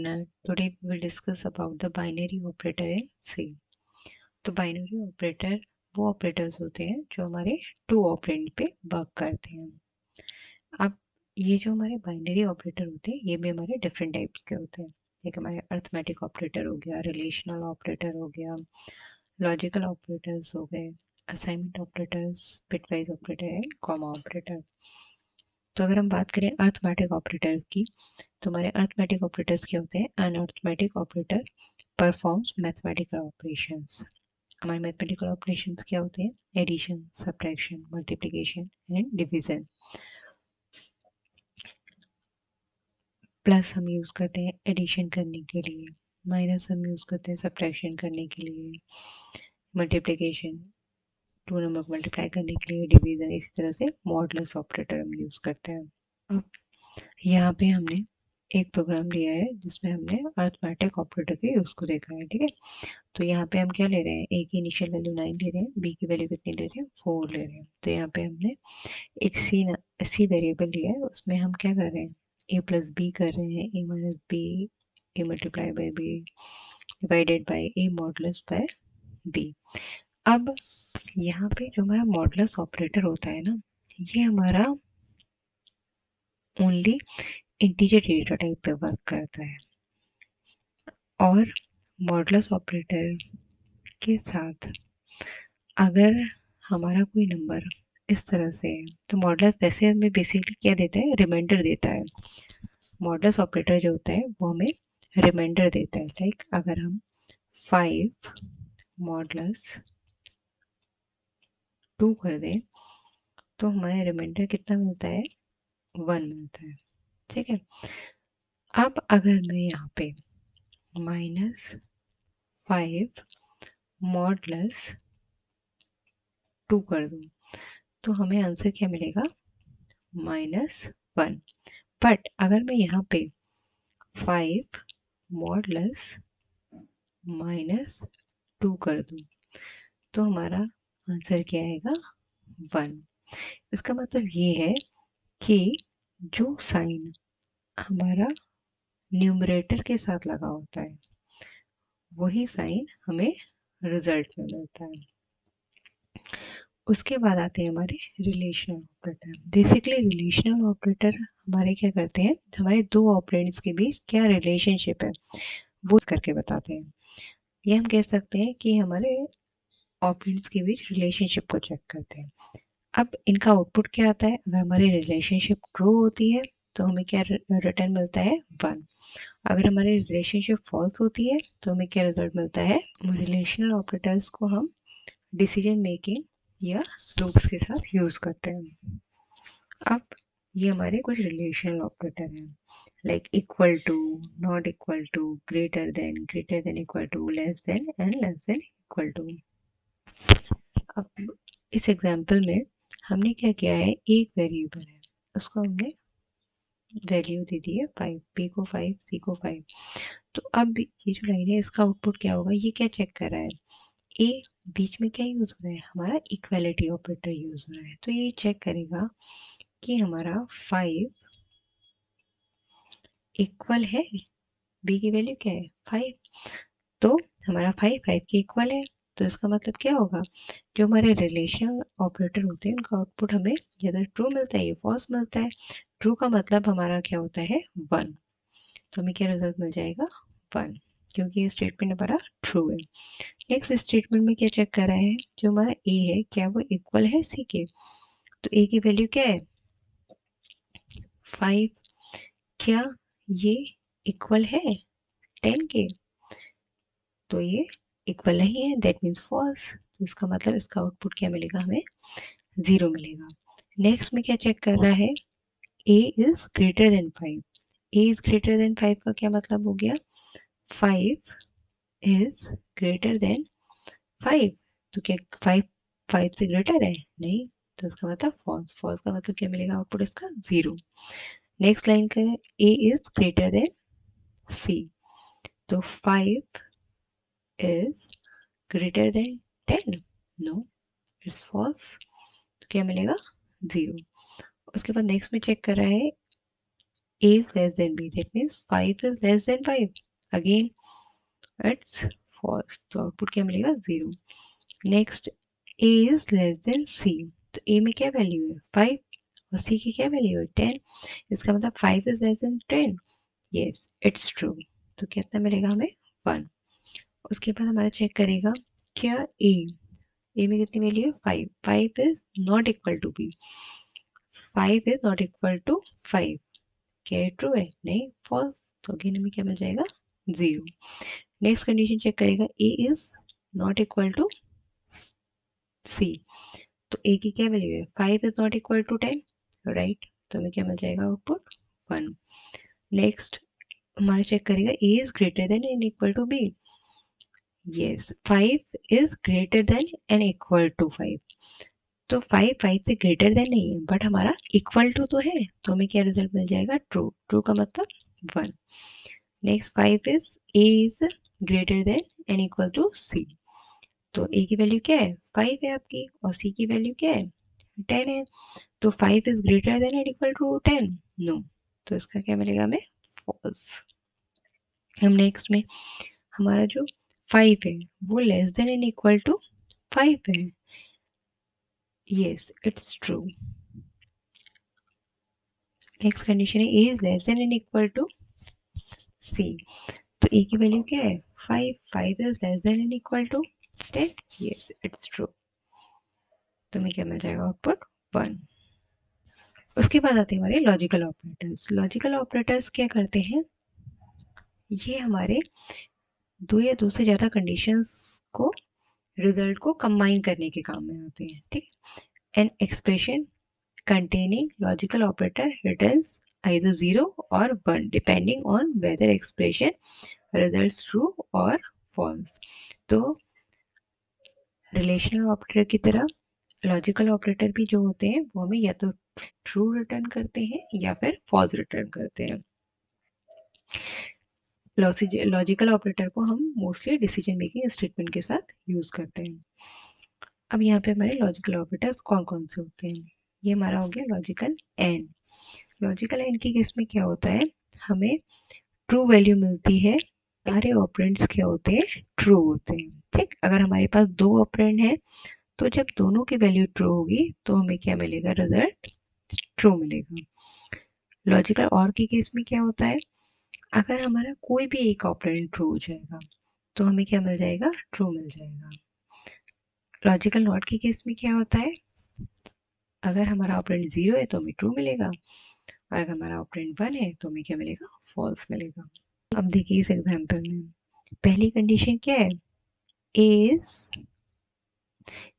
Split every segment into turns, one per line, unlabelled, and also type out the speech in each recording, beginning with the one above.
everyone. Today we will discuss about the binary operator in C. तो binary operator वो operators होते हैं जो हमारे टू ऑपरेंड पे वर्क करते हैं। अब ये जो हमारे बाइनरी ऑपरेटर होते हैं ये भी हमारे डिफरेंट टाइप्स के होते हैं। एक हमारे अर्थमेटिक ऑपरेटर हो गया, रिलेशनल ऑपरेटर हो गया, लॉजिकल ऑपरेटर्स हो गए, assignment operators, bitwise operator and comma operator. तो अगर हम बात करें अर्थमेटिक ऑपरेटर की, तो हमारे अर्थमेटिक ऑपरेटर्स क्या होते हैं? An arithmetic operator performs mathematical operations. हमारे मैथमेटिकल ऑपरेशंस क्या होते हैं? Addition, subtraction, multiplication and division. Plus हम यूज करते हैं एडिशन करने के लिए, माइनस हम यूज करते हैं सब्ट्रैक्शन करने के लिए, मल्टीप्लिकेशन टू नंबर को मल्टीप्लाई करने के लिए, डिवीजन इसी तरह से मॉडुलस ऑपरेटर हम यूज करते हैं। अब यहाँ पे हमने एक प्रोग्राम लिया है जिसमें हमने अर्थमेटिक ऑपरेटर के यूज को देखा है, ठीक है। तो यहाँ पे हम क्या ले रहे हैं? ए की इनिशियल वैल्यू 9 ले रहे हैं, बी की वैल्यू कितनी ले रहे हैं? 4 ले रहे हैं। तो यहाँ पे हमने एक सी वेरिएबल लिया है, उसमें हम क्या कर रहे हैं? ए प्लस बी कर रहे हैं, A minus B, A multiply by B divided by A modulus by B. अब यहाँ पे जो हमारा मॉडुलस ऑपरेटर होता है ना, ये हमारा ओनली इंटीजर डेटा टाइप पे वर्क करता है। और मॉडुलस ऑपरेटर के साथ अगर हमारा कोई नंबर इस तरह से है तो मॉडुलस वैसे हमें बेसिकली क्या देता है? रिमाइंडर देता है। मॉडुलस ऑपरेटर जो होता है वो हमें रिमाइंडर देता है। लाइक अगर हम 5 मॉडुलस 2 कर दें तो हमें रिमाइंडर कितना मिलता है? 1 मिलता है, ठीक है। अब अगर मैं यहाँ पे -5 मॉडुलस 2 कर दूँ तो हमें आंसर क्या मिलेगा? -1। बट अगर मैं यहाँ पे 5 मॉडुलस -2 कर दूँ तो हमारा आंसर क्या आएगा? 1। इसका मतलब ये है कि जो साइन हमारा न्यूमरेटर के साथ लगा होता है वही साइन हमें रिजल्ट में मिलता है। उसके बाद आते हैं हमारे relational operator. Basically relational operator हमारे क्या करते हैं? हमारे दो ऑपरेंड्स के बीच क्या रिलेशनशिप है वो करके बताते हैं। ये हम कह सकते हैं कि हमारे ऑपरेंड्स के बीच रिलेशनशिप को चेक करते हैं। अब इनका आउटपुट क्या आता है? अगर हमारी रिलेशनशिप ट्रू होती है तो हमें क्या रिटर्न मिलता है? 1। अगर हमारी रिलेशनशिप फॉल्स होती है तो हमें क्या रिजल्ट मिलता है? रिलेशनल ऑपरेटर्स को हम डिसीजन मेकिंग या लूप्स के साथ यूज करते हैं। अब ये हमारे कुछ रिलेशनल ऑपरेटर हैं, like equal to, not equal to, greater than equal to, less than and less than equal to. अब इस एग्जांपल में हमने क्या किया है? एक वेरिएबल है, उसको हमने वैल्यू दे दी है 5, बी को 5, सी को 5। तो अब ये जो लाइन है इसका आउटपुट क्या होगा? ये क्या चेक कर रहा है? ए बीच में क्या यूज हो रहा है? हमारा इक्वालिटी ऑपरेटर यूज हो रहा है। तो ये चेक करेगा कि हमारा 5 इक्वल है, बी की वैल्यू क्या है? 5। तो हमारा 5 के इक्वल है। तो इसका मतलब क्या होगा? जो हमारे रिलेशनल ऑपरेटर होते हैं उनका आउटपुट हमें या ट्रू मिलता है या फॉल्स मिलता है। ट्रू का मतलब हमारा क्या होता है? 1। तो हमें क्या रिजल्ट मिल जाएगा? 1, क्योंकि ये स्टेटमेंट हमारा ट्रू है। नेक्स्ट स्टेटमेंट में क्या चेक कर रहा है? जो हमारा ए है क्या वो इक्वल है सी के? तो ए की वैल्यू क्या है? 5। क्या ये इक्वल है 10 के? तो ये इक्वल नहीं है, दैट मीन्स फॉल्स। तो इसका मतलब इसका आउटपुट क्या मिलेगा? हमें 0 मिलेगा। नेक्स्ट में क्या चेक कर रहा है? A is greater than 5। A is greater than 5 का क्या मतलब हो गया? 5 इज ग्रेटर देन 5। तो क्या 5 से ग्रेटर है? नहीं। तो इसका मतलब फॉल्स। फॉल्स का मतलब क्या मिलेगा? आउटपुट इसका 0। नेक्स्ट लाइन का है A is greater than C. तो 5 is greater than 10। No, it's false. तो क्या मिलेगा? 0। उसके बाद नेक्स्ट में चेक कर रहा है A is less than B. That means 5 is less than 5. Again, it's false. तो आउटपुट क्या मिलेगा? 0. Next, A is less than C. तो A में क्या वैल्यू है? 5 और C की क्या वैल्यू है? 10. इसका मतलब 5 is less than 10. Yes, it's true. तो कितना मिलेगा हमें? 1. उसके बाद हमारा चेक करेगा क्या A में कितनी वैल्यू है? 5. 5 is not equal to B. 5 is not equal to 5. क्या ये ट्रू है? नहीं, फॉल्स. तो अगेन हमें क्या मिल जाएगा? 0. नेक्स्ट कंडीशन चेक करेगा A is not equal to C. तो A की क्या वैल्यू है? 5 is not equal to 10. Right. तो हमें क्या मिल जाएगा? आउटपुट 1. नेक्स्ट हमारा चेक करेगा A is greater than and equal to B. Yes, 5 is greater than and equal to 5. तो 5 से ग्रेटर देन नहीं है, बट हमारा इक्वल टू तो है. तो हमें क्या रिजल्ट मिल जाएगा? ट्रू. ट्रू का मतलब 1. Next 5 is A is greater than and equal to C. तो A की वैल्यू क्या है? 5 है आपकी, और C की वैल्यू क्या है? 10 है. तो 5 is greater than and equal to 10? No. तो इसका क्या मिलेगा हमें? फॉल्स. हम नेक्स्ट में हमारा जो 5 है वो less than and equal to 5 है. Yes, it's true. Next condition है A is less than and equal to C. तो A की वैल्यू क्या है? 5. 5 is less than and equal to 10. Yes, it's true. तो हमें क्या मिल जाएगा? आउटपुट 1. उसके बाद आते हैं हमारे लॉजिकल ऑपरेटर्स. लॉजिकल ऑपरेटर्स क्या करते हैं? ये हमारे दो या दो से ज़्यादा कंडीशंस को, रिजल्ट को कंबाइन करने के काम में आते हैं. ठीक. An expression containing logical operator returns either 0 or 1 depending on whether expression results true or false. तो रिलेशनल ऑपरेटर की तरह लॉजिकल ऑपरेटर भी जो होते हैं वो हमें या तो ट्रू रिटर्न करते हैं या फिर फॉल्स रिटर्न करते हैं. लॉजिकल ऑपरेटर को हम मोस्टली डिसीजन मेकिंग स्टेटमेंट के साथ यूज करते हैं. अब यहाँ पे हमारे लॉजिकल ऑपरेटर्स कौन कौन से होते हैं? ये हमारा हो गया लॉजिकल एंड. लॉजिकल एंड की केस में क्या होता है? हमें ट्रू वैल्यू मिलती है. सारे ऑपरेंड्स क्या होते हैं? ट्रू होते हैं. ठीक. अगर हमारे पास दो ऑपरेंड है तो जब दोनों की वैल्यू ट्रू होगी तो हमें क्या मिलेगा? रिजल्ट ट्रू मिलेगा. लॉजिकल और की केस में क्या होता है? अगर हमारा कोई भी एक ऑपरेंड ट्रू हो जाएगा तो हमें क्या मिल जाएगा? ट्रू मिल जाएगा. लॉजिकल नॉट की केस में क्या होता है? अगर हमारा ऑपरेंड 0 है तो हमें ट्रू मिलेगा, और अगर हमारा ऑपरेंड 1 है तो हमें क्या मिलेगा? फॉल्स मिलेगा. अब देखिए इस एग्जांपल में पहली कंडीशन क्या है? A इज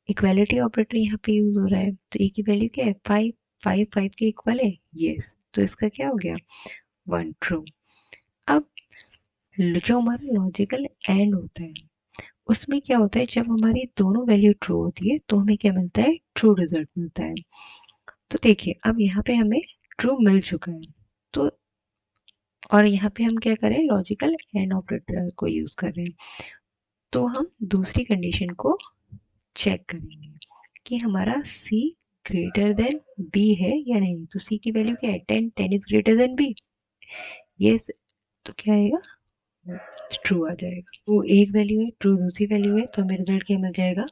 इक्वालिटी ऑपरेटर यहाँ पे यूज हो रहा है. तो A की वैल्यू क्या है? 5. 5 के इक्वल है. यस. तो इसका क्या हो गया? 1. ट्रू. अब जो हमारा लॉजिकल एंड होता है उसमें क्या होता है? जब हमारी दोनों वैल्यू ट्रू होती है तो हमें क्या मिलता है? ट्रू रिजल्ट मिलता है. तो देखिए अब यहाँ पे हमें ट्रू मिल चुका है. तो और यहाँ पे हम क्या करें? लॉजिकल एंड ऑपरेटर को यूज कर रहे हैं. तो हम दूसरी कंडीशन को चेक करेंगे कि हमारा C ग्रेटर देन B है या नहीं. तो C की वैल्यू क्या है? 10. 10 is greater then B. Yes. तो क्या आएगा? ट्रू आ जाएगा. वो एक वैल्यू है, ट्रू दूसरी वैल्यू है, तो हमें रिजल्ट क्या मिल जाएगा?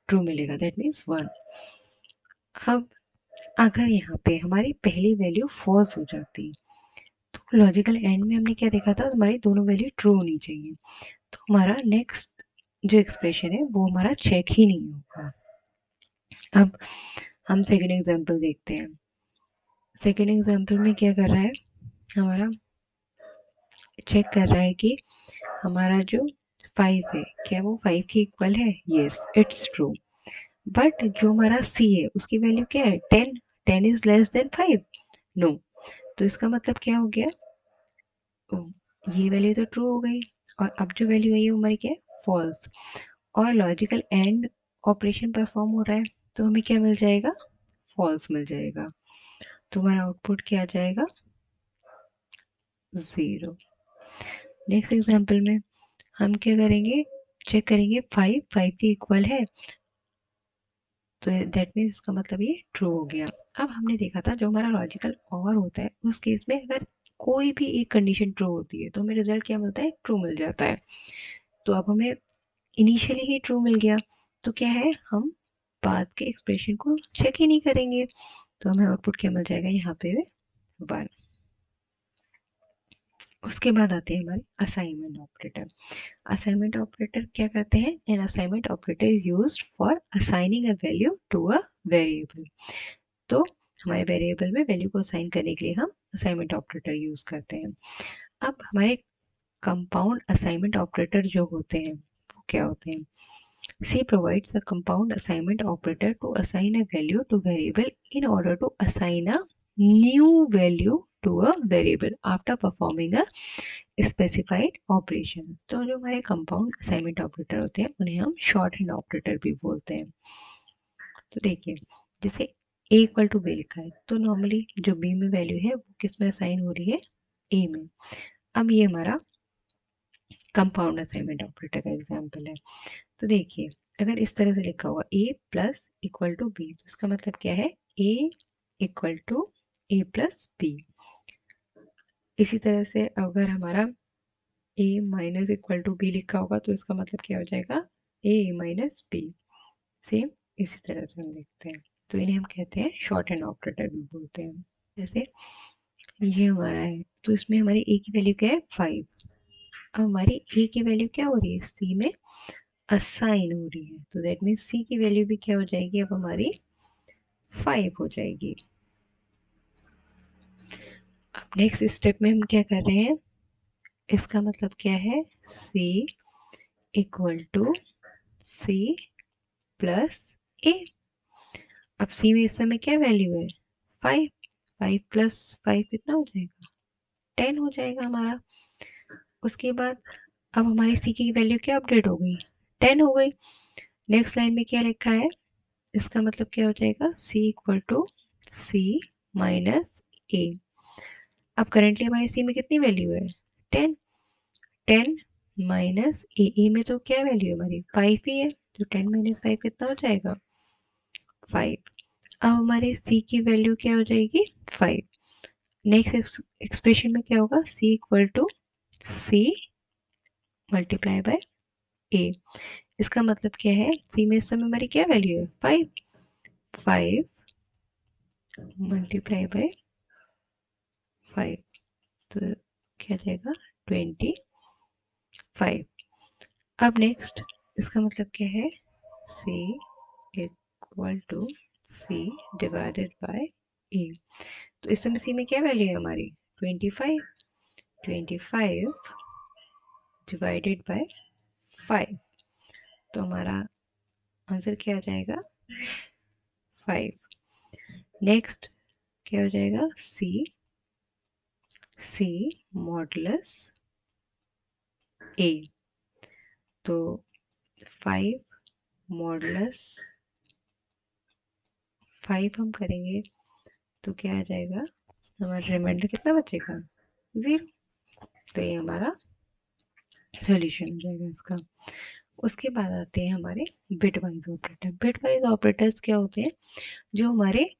ट्रू मिलेगा. That means 1. अब अगर यहाँ पे हमारी पहली वैल्यू फॉल्स हो जाती तो लॉजिकल एंड में हमने क्या देखा था? हमारी दोनों वैल्यू ट्रू होनी चाहिए. तो हमारा नेक्स्ट जो एक्सप्रेशन है वो हमारा चेक ही नहीं होगा. अब हम सेकेंड एग्जाम्पल देखते हैं. सेकेंड एग्जाम्पल में क्या कर रहा है? हमारा चेक कर रहा है कि हमारा जो 5 है क्या वो 5 के इक्वल है? Yes, it's true. बट जो हमारा C है उसकी वैल्यू क्या है? 10. 10 इज लेस देन 5? नो. तो इसका मतलब क्या हो गया? ये वैल्यू तो ट्रू हो गई, और अब जो वैल्यू है ये हमारी क्या है? फॉल्स. और लॉजिकल एंड ऑपरेशन परफॉर्म हो रहा है तो हमें क्या मिल जाएगा? फॉल्स मिल जाएगा. तो हमारा आउटपुट क्या आ जाएगा? 0. नेक्स्ट एग्जाम्पल में हम क्या करेंगे? चेक करेंगे 5 के इक्वल है, तो दैट मीन्स इसका मतलब ये ट्रू हो गया. अब हमने देखा था जो हमारा लॉजिकल और होता है उस केस में अगर कोई भी एक कंडीशन ट्रू होती है तो हमें रिजल्ट क्या मिलता है, ट्रू मिल जाता है। तो अब हमें इनिशियली ही ट्रू मिल गया, तो क्या है, हम बाद के एक्सप्रेशन को चेक ही नहीं करेंगे, तो हमें आउटपुट क्या मिल जाएगा यहाँ पे 1। उसके बाद आते हैं हमारे असाइनमेंट ऑपरेटर। असाइनमेंट ऑपरेटर क्या करते हैं, an assignment operator is used for assigning a value to a variable. तो हमारे वेरिएबल में वैल्यू को असाइन करने के लिए हम असाइनमेंट ऑपरेटर यूज करते हैं। अब हमारे कंपाउंड असाइनमेंट ऑपरेटर जो होते हैं वो क्या होते हैं, C provides a compound assignment operator to assign a value to variable in order to assign a new value to a variable after performing a specified operation। तो जो हमारे कंपाउंड असाइनमेंट ऑपरेटर होते हैं उन्हें हम शॉर्ट हैंड ऑपरेटर भी बोलते हैं। तो देखिए, जैसे a इक्वल टू बी लिखा है तो नॉर्मली जो b में वैल्यू है वो किस में असाइन हो रही है, a में। अब ये हमारा कंपाउंड असाइनमेंट ऑपरेटर का एग्जाम्पल है। तो देखिए, अगर इस तरह से लिखा हुआ a plus equal to B, तो इसका मतलब क्या है, a equal to A plus B. इसी तरह से अगर हमारा a minus equal to B लिखा होगा तो इसका मतलब क्या हो जाएगा, a माइनस बी। सेम इसी तरह से हम लिखते हैं, तो इन्हें हम कहते हैं शॉर्ट हैंड ऑपरेटर भी बोलते हैं। जैसे ये हमारा है तो इसमें हमारी a की वैल्यू क्या है, 5। अब हमारी a की वैल्यू क्या हो रही है, c में असाइन हो रही है, तो दैट मीन्स c की वैल्यू भी क्या हो जाएगी, अब हमारी 5 हो जाएगी। अब नेक्स्ट स्टेप में हम क्या कर रहे हैं, इसका मतलब क्या है, c equal to c plus a। अब c में इस समय क्या वैल्यू है, 5। 5 प्लस 5 कितना हो जाएगा, 10 हो जाएगा हमारा। उसके बाद अब हमारी c की वैल्यू क्या अपडेट हो गई, 10 हो गई। नेक्स्ट लाइन में क्या लिखा है, इसका मतलब क्या हो जाएगा, c equal to c minus a। अब करेंटली हमारे c में कितनी वैल्यू है, 10। 10 माइनस ए में तो क्या वैल्यू है हमारी, 5 ही है, तो 10 माइनस 5 कितना हो जाएगा, 5। अब हमारे c की वैल्यू क्या हो जाएगी, 5। नेक्स्ट एक्सप्रेशन में क्या होगा, c equal to c multiply by a। इसका मतलब क्या है, c में इस समय हमारी क्या वैल्यू है, 5। 5 मल्टीप्लाई बाय 5, तो क्या जाएगा, 25। अब नेक्स्ट इसका मतलब क्या है, c equal to c divided by a। तो इस समय c में क्या वैल्यू है हमारी, 25। 25 डिवाइडेड बाय 5, तो हमारा आंसर क्या आ जाएगा, 5। नेक्स्ट क्या हो जाएगा, c मॉडुलस a। तो 5 मॉडुलस 5 हम करेंगे तो क्या आ जाएगा, हमारा रिमाइंडर कितना बचेगा, 0। तो ये हमारा सॉल्यूशन हो जाएगा इसका। उसके बाद आते हैं हमारे bit wise operator. Bit wise operators क्या होते हैं, जो हमारे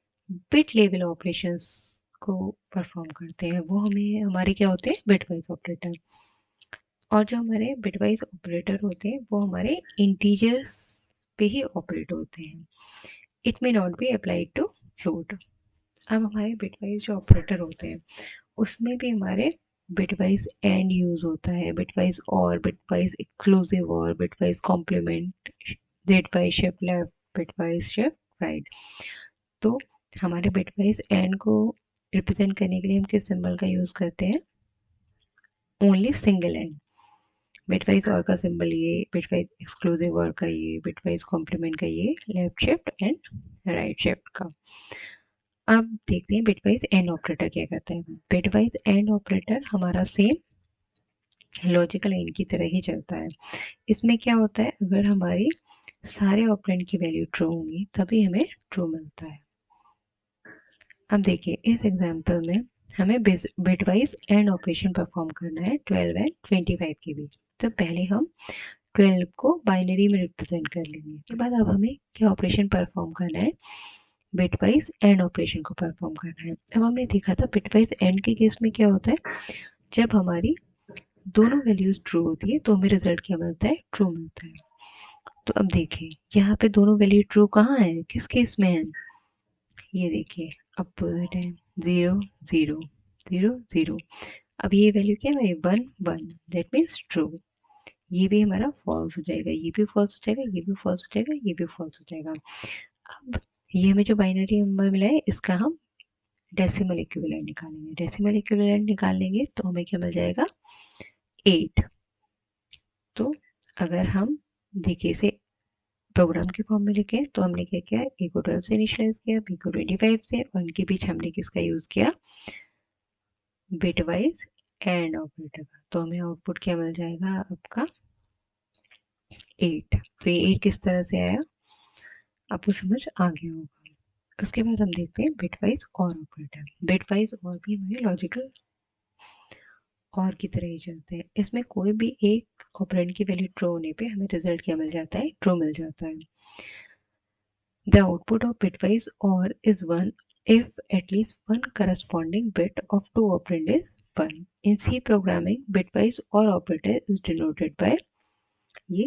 बिट लेवल ऑपरेशंस को परफॉर्म करते हैं, वो हमें हमारे क्या होते हैं, बिट वाइज ऑपरेटर। और जो हमारे बिट वाइज ऑपरेटर होते हैं वो हमारे इंटीजर्स पे ही ऑपरेट होते हैं, it may not be applied to float. अब हमारे बिटवाइज जो ऑपरेटर होते हैं उसमें भी हमारे बिटवाइज एंड यूज होता है, bitwise or, bitwise exclusive or, bitwise complement, bitwise shift left, bitwise shift right. तो हमारे बिटवाइज एंड को रिप्रेजेंट करने के लिए हम किस सिंबल का यूज करते हैं, ओनली सिंगल एंड। बिटवाइज और का सिंबल ये, बिटवाइज एक्सक्लूसिव और का ये, बिटवाइज कॉम्प्लीमेंट का ये, left shift and right shift का। अब देखते हैं बिटवाइज एंड ऑपरेटर क्या करता है। बिटवाइज एंड ऑपरेटर हमारा सेम लॉजिकल एंड की तरह ही चलता है। इसमें क्या होता है, अगर हमारी सारे ऑपरेंड की वैल्यू ट्रू होंगी तभी हमें ट्रू मिलता है। अब देखिए इस एग्जांपल में हमें बिटवाइज एंड ऑपरेशन परफॉर्म करना है 12 एंड 25 के बीच। तो पहले हम 12 को बाइनरी में रिप्रेजेंट कर लेंगे, उसके बाद अब हमें क्या ऑपरेशन परफॉर्म करना है, बिटवाइज एंड ऑपरेशन को परफॉर्म करना है। अब हमने देखा था बिटवाइज एंड के केस में क्या होता है, जब हमारी दोनों वैल्यूज ट्रू होती है तो हमें रिजल्ट क्या मिलता है, ट्रू मिलता है। तो अब देखिए यहाँ पे दोनों वैल्यू ट्रू कहाँ है, किस केस में है, ये देखिए अपोजिट है, 0 0 0 0। अब ये वैल्यू क्या है, 1 1, दैट मीन्स ट्रू। ये भी हमारा फॉल्स हो जाएगा, ये भी फॉल्स हो जाएगा, ये भी फॉल्स हो जाएगा, ये भी फॉल्स हो जाएगा। अब ये हमें जो बाइनरी नंबर मिला है इसका हम डेसिमल इक्विवेलेंट निकालेंगे। डेसिमल इक्विवेलेंट निकालेंगे तो हमें क्या मिल जाएगा, 8। तो अगर हम देखिए इसे प्रोग्राम के फॉर्म में लिखे तो हमने क्या किया, ए को 12 से इनिशियलाइज किया, बी को 25 से, और उनके बीच हमने किसका यूज किया, बिटवाइज एंड ऑपरेटर का। तो हमें आउटपुट क्या मिल जाएगा आपका 8। तो ये 8 किस तरह से आया, आपको समझ आ गया होगा। उसके बाद हम देखते हैं बिटवाइज और ऑपरेटर। बिटवाइज और भी हमारे लॉजिकल और की तरह ही चलते हैं। इसमें कोई भी एक ऑपरेंड की वैल्यू ट्रू होने पे हमें रिजल्ट क्या मिल जाता है, ट्रू मिल जाता है। द आउटपुट ऑफ बिटवाइज और is 1 if at least one corresponding bit of two operand is 1. In C programming, bitwise OR operator is denoted by ये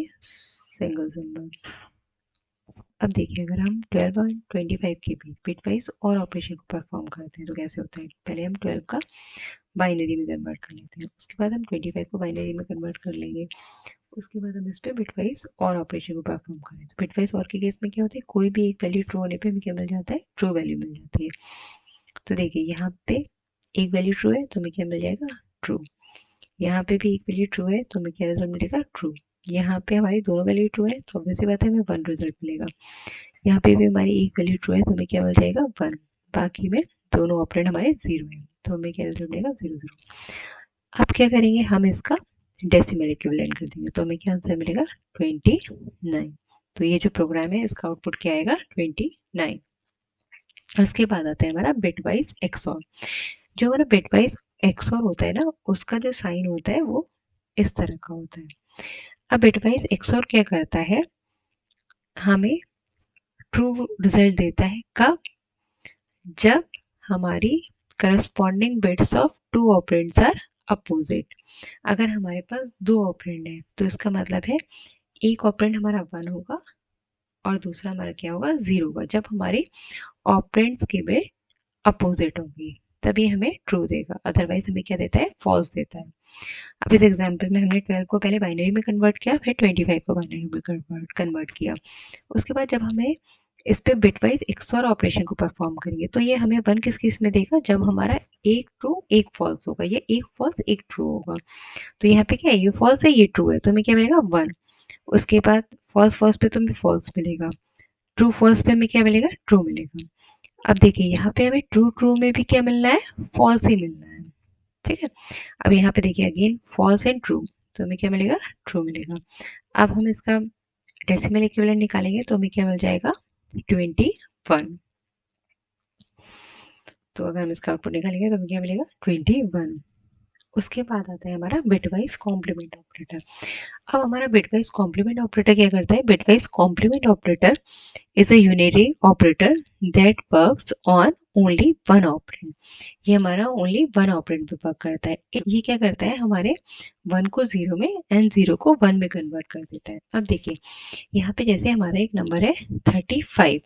सिंगल सिंबल। अब देखिए अगर हम 12 और 25 के बीच बिटवाइज और ऑपरेशन को परफॉर्म करते हैं तो कैसे होता है, पहले हम 12 का बाइनरी में कन्वर्ट कर लेते हैं, उसके बाद हम 25 को बाइनरी में कन्वर्ट कर लेंगे, उसके बाद हम इस पे बिटवाइज और ऑपरेशन को परफॉर्म करें। तो बिटवाइज और के केस में क्या होता है, कोई भी एक वैल्यू ट्रू होने पे हमें क्या मिल जाता है, ट्रू वैल्यू मिल जाती है। तो देखिए यहाँ पे एक वैल्यू ट्रू है तो हमें क्या मिल जाएगा, ट्रू। यहाँ पे भी एक वैल्यू ट्रू है तो हमें क्या रिजल्ट मिलेगा, ट्रू। यहाँ पे हमारी दोनों वैल्यू ट्रू है तो ऑब्वियसली बात है हमें 1 रिजल्ट मिलेगा। यहाँ पे भी हमारी एक वैल्यू ट्रू है तो हमें क्या मिल जाएगा, 1। बाकी में दोनों ऑपरेंड हमारे 0 है तो हमें क्या रिजल्ट मिलेगा, 0 0। अब क्या करेंगे, हम इसका डेसिमल इक्विवेलेंट कर देंगे तो हमें क्या आंसर मिलेगा, 29। तो ये जो प्रोग्राम है इसका आउटपुट क्या आएगा, 29। उसके बाद आता है हमारा बिटवाइज एक्सऑर। जो हमारा बिटवाइज एक्सऑर होता है ना, उसका जो साइन होता है वो इस तरह का होता है। अब बिटवाइज एक्सऑर क्या करता है, हमें ट्रू रिजल्ट देता है कब, जब हमारी corresponding bits of two operands are opposite. अगर हमारे पास दो ऑपरेंड है तो इसका मतलब है एक ऑपरेंड हमारा 1 होगा और दूसरा हमारा क्या होगा, 0 होगा। जब हमारे ऑपरेंड्स की बिट अपोजिट होगी तभी हमें ट्रू देगा, अदरवाइज हमें क्या देता है, फॉल्स देता है। अब इस एग्जांपल में हमने 12 को पहले बाइनरी में कन्वर्ट किया, फिर 25 को बाइनरी में कन्वर्ट किया। उसके बाद जब हमें इस पे बिटवाइज एक्सऑर ऑपरेशन को परफॉर्म करेंगे तो ये हमें 1 किस केस में देगा, जब हमारा एक ट्रू एक फॉल्स होगा, ये एक फॉल्स एक ट्रू होगा। तो यहाँ पे क्या है, ये फॉल्स है ये ट्रू है तो हमें क्या मिलेगा, 1। उसके बाद फॉल्स फॉल्स पे तो हमें फॉल्स मिलेगा, ट्रू फॉल्स पे हमें क्या मिलेगा, ट्रू मिलेगा। अब देखिए यहाँ पे हमें ट्रू ट्रू में भी क्या मिलना है, फॉल्स ही मिलना है, ठीक है। अब यहाँ पे देखिए अगेन फॉल्स एंड ट्रू, तो हमें क्या मिलेगा, ट्रू मिलेगा। अब हम इसका डेसिमल इक्विवेलेंट निकालेंगे तो हमें क्या मिल जाएगा, 21। तो अगर हम इसका आउटपुट निकालेंगे तो हमें क्या मिलेगा, 21। उसके बाद आता है हमारा बिटवाइज कॉम्प्लीमेंट ऑपरेटर। अब हमारा बिटवाइज कॉम्प्लीमेंट ऑपरेटर क्या करता है, bitwise complement operator is a unary operator that works on only one operand। ये हमारा only one operand पे वर्क करता है। ये क्या करता है, हमारे 1 को 0 में एंड 0 को 1 में कन्वर्ट कर देता है। अब देखिए यहाँ पे जैसे हमारा एक नंबर है 35,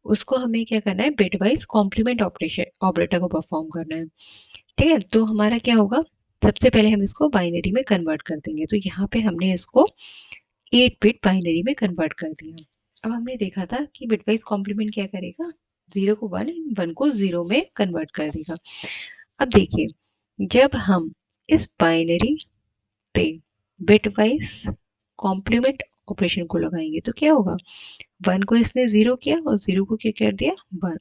उसको हमें क्या करना है, बिटवाइज कॉम्प्लीमेंट ऑपरेटर को परफॉर्म करना है, ठीक है। तो हमारा क्या होगा, सबसे पहले हम इसको बाइनरी में कन्वर्ट कर देंगे। तो यहाँ पे हमने इसको 8 बिट बाइनरी में कन्वर्ट कर दिया। अब हमने देखा था कि बिटवाइज कॉम्प्लीमेंट क्या करेगा, 0 को 1 एंड 1 को 0 में कन्वर्ट कर देगा। अब देखिए जब हम इस बाइनरी पे बिटवाइज कॉम्प्लीमेंट ऑपरेशन को लगाएंगे तो क्या होगा, 1 को इसने 0 किया और 0 को क्या कर दिया, 1।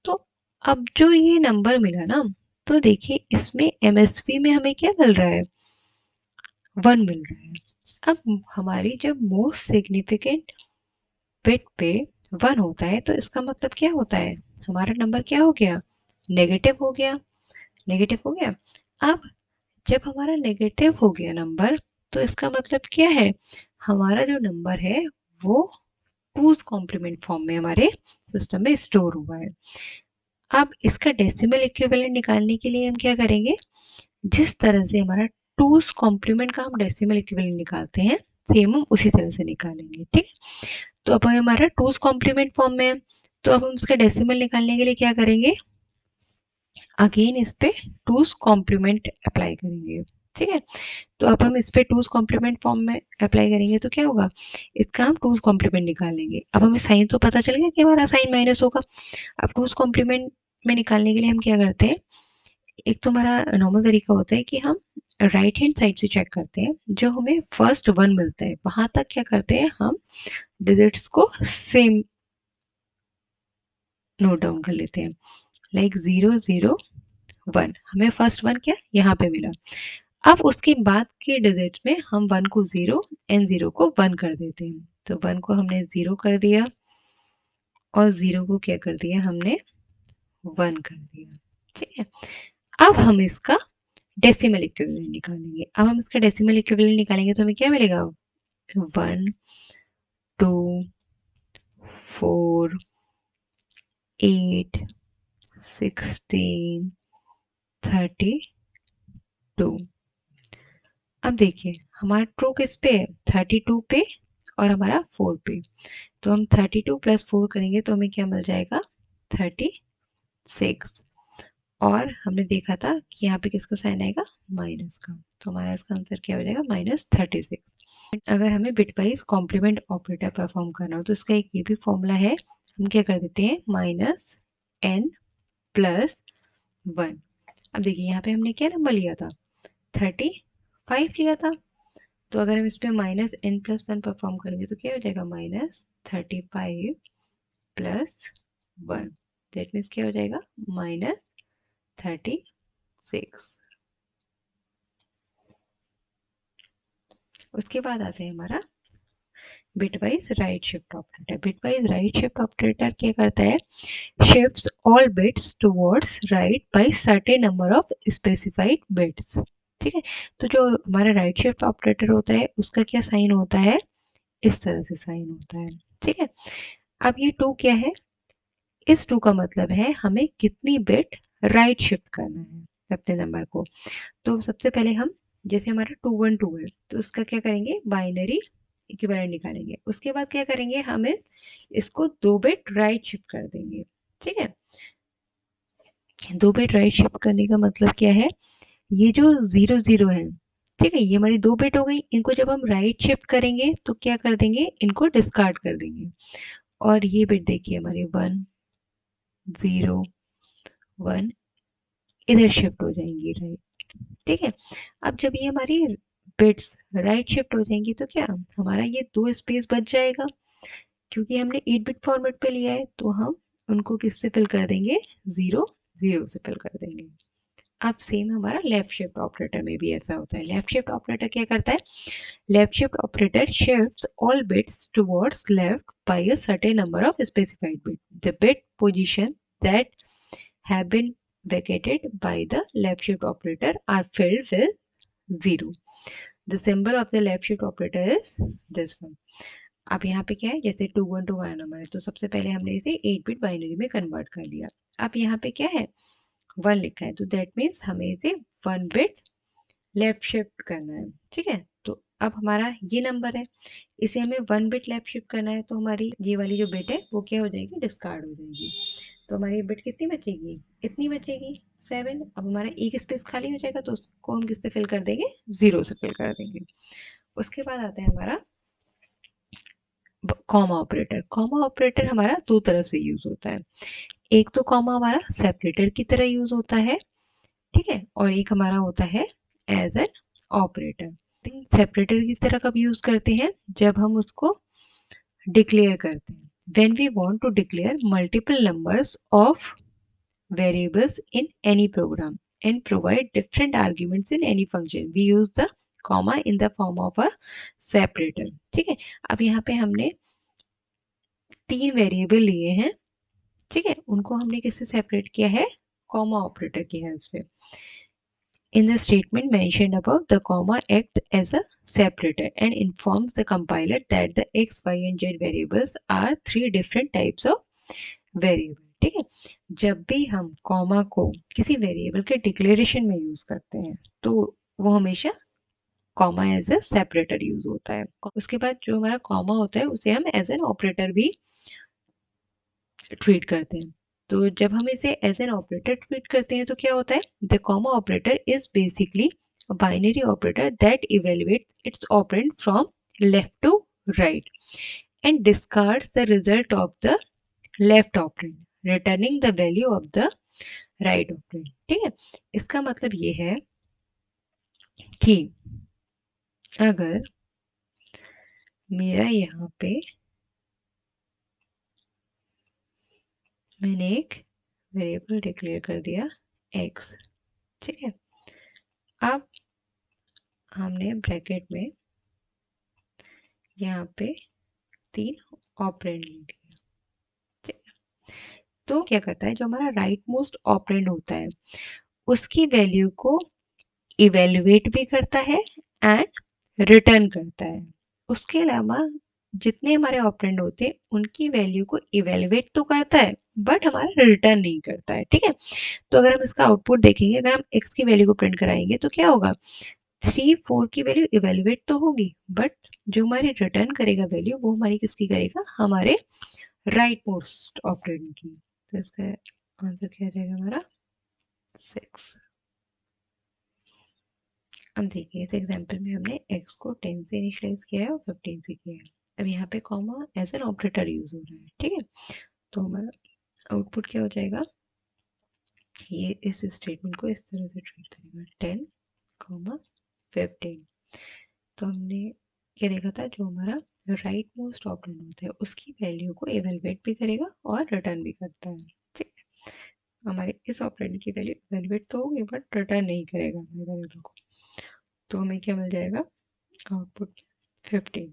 तो अब जो ये नंबर मिला ना, तो देखिए इसमें एमएसपी में हमें क्या मिल रहा है, 1 मिल रहा है। अब हमारी जब मोस्ट सिग्निफिकेंट बिट पे 1 होता है तो इसका मतलब क्या होता है, हमारा नंबर क्या हो गया, नेगेटिव हो गया, नेगेटिव हो गया। अब जब हमारा नेगेटिव हो गया नंबर तो इसका मतलब क्या है, हमारा जो नंबर है वो टूज कॉम्प्लीमेंट फॉर्म में हमारे सिस्टम में स्टोर हुआ है। अब इसका डेसिमल इक्विवेलेंट निकालने के लिए हम क्या करेंगे, जिस तरह से हमारा टूज कॉम्प्लीमेंट का हम डेसिमल इक्विवेलेंट निकालते हैं, सेम हम उसी तरह से निकालेंगे। ठीक, तो अब हमारा टूज कॉम्प्लीमेंट फॉर्म में है, तो अब हम इसका डेसिमल निकालने के लिए क्या करेंगे, अगेन इस पे टूज कॉम्प्लीमेंट अप्लाई करेंगे। ठीक है, तो अब हम इस पे टूज कॉम्प्लीमेंट फॉर्म में अप्लाई करेंगे तो क्या होगा, इसका हम टूज कॉम्प्लीमेंट निकालेंगे। अब हमें साइन तो पता चल गया कि हमारा साइन माइनस होगा। अब टूज कॉम्प्लीमेंट में निकालने के लिए हम क्या करते हैं, एक तो हमारा नॉर्मल तरीका होता है कि हम राइट हैंड साइड से चेक करते हैं, जो हमें फर्स्ट वन मिलता है वहां तक क्या करते हैं, हम डिजिट्स को सेम नोट डाउन कर लेते हैं। लाइक 0 0 1 हमें फर्स्ट वन क्या यहाँ पे मिला। अब उसके बाद के डिजिट्स में हम 1 को 0 एंड 0 को 1 कर देते हैं। तो 1 को हमने 0 कर दिया और 0 को क्या कर दिया हमने 1 कर दिया। ठीक है, अब हम इसका डेसिमल इक्विवेलेंट निकालेंगे। अब हम इसका डेसिमल इक्विवेलेंट निकालेंगे तो हमें क्या मिलेगा, 1 2 4 8 16 32। अब देखिए हमारा ट्रू किस पे है, 32 पे और हमारा 4 पे। तो हम 32 प्लस 4 करेंगे तो हमें क्या मिल जाएगा, 36। और हमने देखा था कि यहाँ पे किसका साइन आएगा, माइनस का। तो हमारा इसका आंसर क्या हो जाएगा, -36। अगर हमें बिटवाइज कॉम्प्लीमेंट ऑपरेटर परफॉर्म करना हो तो इसका एक ये भी फॉर्मूला है, हम क्या कर देते हैं, -n+1। अब देखिए यहाँ पे हमने क्या नंबर लिया था, 35 लिया था। तो अगर हम इस पे -n+1 परफॉर्म करेंगे तो क्या हो जाएगा, -35+1। दैट मीन्स क्या हो जाएगा, -36। उसके बाद आते हैं हमारा bitwise right shift operator. Bitwise right shift operator क्या करता है, shifts all bits towards right by certain number of specified bits। ठीक है, तो जो हमारा राइट शिफ्ट ऑपरेटर होता है उसका क्या साइन होता है, इस तरह से साइन होता है। ठीक है, अब ये 2 क्या है, इस 2 का मतलब है हमें कितनी बिट राइट शिफ्ट करना है अपने नंबर को। तो सबसे पहले हम, जैसे हमारा 212 है तो उसका क्या करेंगे, बाइनरी इक्विवेलेंट निकालेंगे। उसके बाद क्या करेंगे, हम इसको 2 बिट राइट शिफ्ट कर देंगे। ठीक है, 2 बिट राइट शिफ्ट करने का मतलब क्या है, ये जो 0 0 है, ठीक है, ये हमारी 2 बिट हो गई। इनको जब हम राइट शिफ्ट करेंगे तो क्या कर देंगे, इनको डिस्कार्ड कर देंगे। और ये बिट देखिए हमारे 1 0 1 इधर शिफ्ट हो जाएंगी राइट। ठीक है, अब जब ये हमारी बिट्स राइट शिफ्ट हो जाएंगी तो क्या हमारा ये 2 स्पेस बच जाएगा, क्योंकि हमने 8 बिट फॉर्मेट पे लिया है। तो हम उनको किससे फिल कर देंगे, 0 0 से फिल कर देंगे। अब सेम हमारा लेफ्ट शिफ्ट ऑपरेटर में भी ऐसा होता है। लेफ्ट शिफ्ट ऑपरेटर क्या करता है, left shift operator shifts all bits towards left by a certain number of specified bits. The bit position that have been vacated by the left shift operator are filled with 0. The symbol of the left shift operator is this one. अब यहाँ पे क्या है, जैसे 2121 number है तो सबसे पहले हमने इसे 8 बिट बाइनरी में कन्वर्ट कर लिया। अब यहाँ पे क्या है, 1 लिखा है तो दैट मीन्स हमें इसे 1 बिट लेफ्ट शिफ्ट करना है। ठीक है, तो अब हमारा ये नंबर है, इसे हमें 1 बिट लेफ्ट शिफ्ट करना है तो हमारी ये वाली जो बिट है वो क्या हो जाएगी, डिस्कार्ड हो जाएगी। तो हमारी बिट कितनी बचेगी, इतनी बचेगी 7। अब हमारा एक स्पेस खाली हो जाएगा तो उसको हम किससे फिल कर देंगे, 0 से फिल कर देंगे। उसके बाद आता है हमारा कॉमा ऑपरेटर। कॉमा ऑपरेटर हमारा 2 तरह से यूज होता है। एक तो कॉमा हमारा सेपरेटर की तरह यूज होता है, ठीक है, और एक हमारा होता है एज एन ऑपरेटर। सेपरेटर की तरह कब यूज करते हैं, जब हम उसको डिक्लेयर करते हैं, when we want to declare multiple numbers of variables in any program and provide different arguments in any function, we use the comma in the form of a separator. ठीक है, अब यहाँ पे हमने 3 वेरिएबल लिए हैं, ठीक है, उनको हमने किससे सेपरेट किया है, कॉमा ऑपरेटर की हेल्प से। In the statement mentioned above, the comma acts as a separator and informs the compiler that the x, y, and z variables are 3 different types of variable. ठीक है, जब भी हम comma को किसी variable के डिक्लेरेशन में यूज करते हैं तो वो हमेशा comma as a separator use होता है। उसके बाद जो हमारा कॉमा होता है उसे हम एज एन ऑपरेटर भी ट्रीट करते हैं। तो जब हम इसे एज एन ऑपरेटर ट्रीट करते हैं तो क्या होता है, the comma operator is basically a binary operator that evaluates its operand from left to right and discards the result of the left operand, returning the value of the right operand। ठीक है, इसका मतलब ये है कि अगर मेरा यहाँ पे मैंने एक वेरिएबल डिक्लेयर कर दिया x, ठीक है, अब हमने ब्रैकेट में यहाँ पे 3 ऑपरेंड लिख लिया। ठीक है, तो क्या करता है, जो हमारा राइट मोस्ट ऑपरेंड होता है उसकी वैल्यू को इवेल्युएट भी करता है एंड रिटर्न करता है। उसके अलावा जितने हमारे ऑपरेंड होते हैं उनकी वैल्यू को इवेल्युएट तो करता है बट हमारा रिटर्न नहीं करता है। ठीक है, तो अगर हम इसका आउटपुट देखेंगे, अगर हम x की वैल्यू को प्रिंट कराएंगे तो क्या होगा, 3 4 की वैल्यू इवेल्युएट तो होगी बट जो हमारी रिटर्न करेगा वैल्यू वो हमारी किसकी करेगा, हमारे राइट मोस्ट ऑपरेंड की। तो इसका आंसर क्या रहेगा हमारा 6। अब देखिए इस एग्जांपल में हमने x को 10 से इनिशियलाइज किया है और 15 से किया है। अब यहाँ पे comma as an operator use हो रहा है। ठीक है, तो हमारा आउटपुट क्या हो जाएगा, ये इस स्टेटमेंट को इस तरह से ट्रीट करेगा 10 कॉमा 15। तो हमने ये देखा था जो हमारा राइट मोस्ट ऑपरेंड होता है उसकी वैल्यू को इवेलुएट भी करेगा और रिटर्न भी करता है। ठीक है, हमारे इस ऑपरेंड की वैल्यू इवेलुएट तो होगी बट रिटर्न नहीं करेगा हमारे वैल्यू को। तो हमें क्या मिल जाएगा, आउटपुट 15।